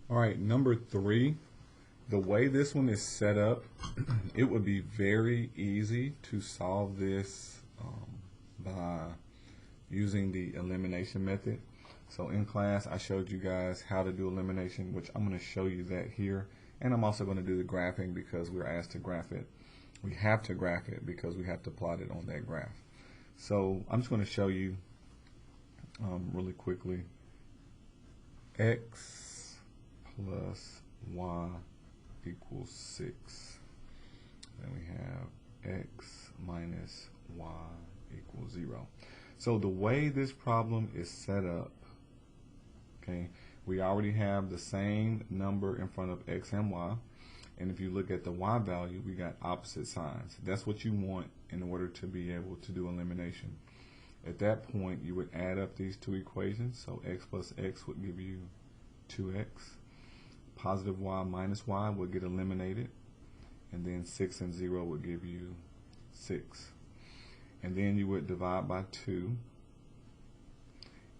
All right, number 3, the way this one is set up, it would be very easy to solve this by using the elimination method. So in class, I showed you guys how to do elimination, which I'm going to show you that here. And I'm also going to do the graphing because we're asked to graph it. We have to graph it because we have to plot it on that graph. So I'm just going to show you really quickly. X plus y equals 6. Then we have x minus y equals 0. So the way this problem is set up, okay, we already have the same number in front of x and y. And if you look at the y value, we got opposite signs. That's what you want in order to be able to do elimination. At that point, you would add up these two equations. So x plus x would give you 2x. Positive y minus y would get eliminated. And then 6 and 0 would give you 6. And then you would divide by 2.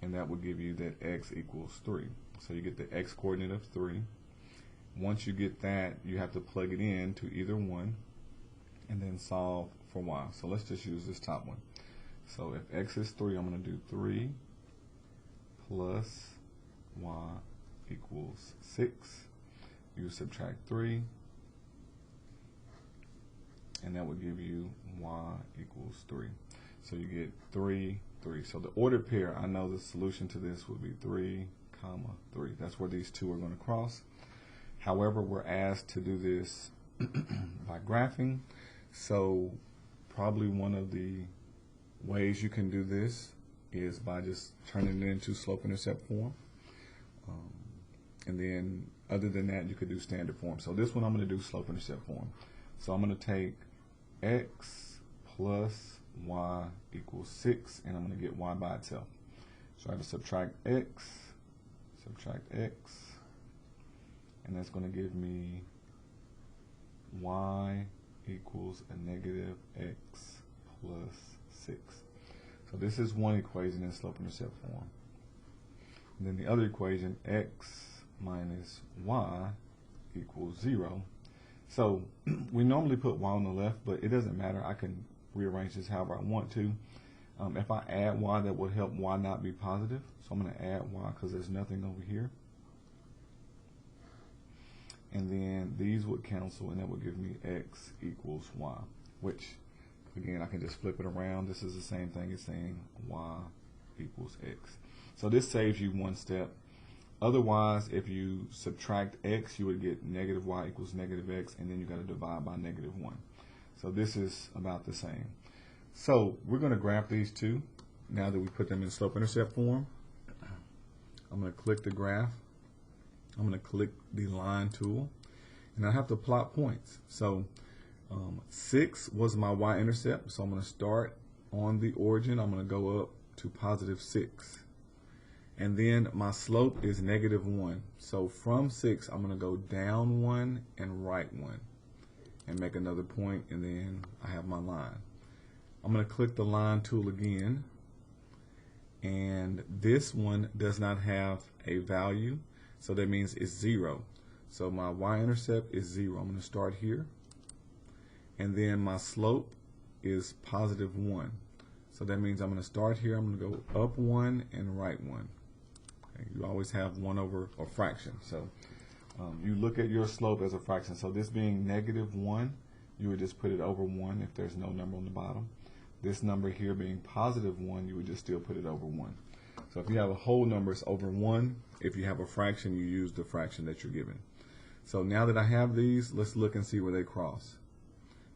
And that would give you that x equals 3. So you get the x coordinate of 3. Once you get that, you have to plug it in to either one and then solve for y. So let's just use this top one. So if x is 3, I'm going to do 3 plus y equals 6. You subtract 3, and that would give you y equals 3. So you get 3, 3. So the ordered pair, I know the solution to this would be 3, 3. That's where these two are going to cross. However, we're asked to do this by graphing. So probably one of the ways you can do this is by just turning it into slope-intercept form. And then other than that, you could do standard form. So this one I'm going to do slope-intercept form. So I'm going to take x plus y equals 6, and I'm going to get y by itself. So I have to subtract x, and that's going to give me y equals a negative x plus 6. So this is one equation in slope-intercept form. And then the other equation, x minus y equals 0. So we normally put y on the left, but it doesn't matter. I can rearrange this however I want to. If I add y, that would help y not be positive. So I'm going to add y because there's nothing over here. And then these would cancel, and that would give me x equals y, which, again, I can just flip it around. This is the same thing as saying y equals x. So this saves you one step. Otherwise, if you subtract x, you would get negative y equals negative x, and then you got to divide by negative 1. So this is about the same. So we're going to graph these two now that we put them in slope-intercept form. I'm going to click the graph. I'm going to click the line tool, and I have to plot points. So 6 was my y-intercept, so I'm going to start on the origin. I'm going to go up to positive 6. And then my slope is negative 1. So from 6, I'm going to go down 1 and right 1 and make another point, and then I have my line. I'm going to click the line tool again, and this one does not have a value, so that means it's 0. So my y-intercept is 0. I'm going to start here, and then my slope is positive 1. So that means I'm going to start here. I'm going to go up 1 and right 1. You always have 1 over a fraction. So you look at your slope as a fraction. So this being negative 1, you would just put it over 1 if there's no number on the bottom. This number here being positive 1, you would just still put it over 1. So if you have a whole number, it's over 1. If you have a fraction, you use the fraction that you're given. So now that I have these, let's look and see where they cross.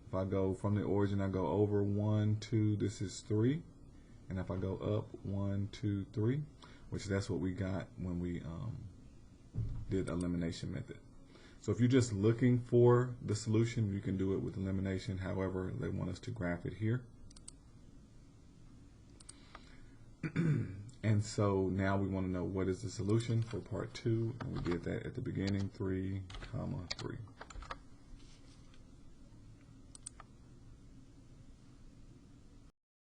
If I go from the origin, I go over 1, 2, this is 3. And if I go up 1, 2, 3, which that's what we got when we did the elimination method. So if you're just looking for the solution, you can do it with elimination. However, they want us to graph it here. And so now we want to know what is the solution for part 2. And we did that at the beginning, 3, 3.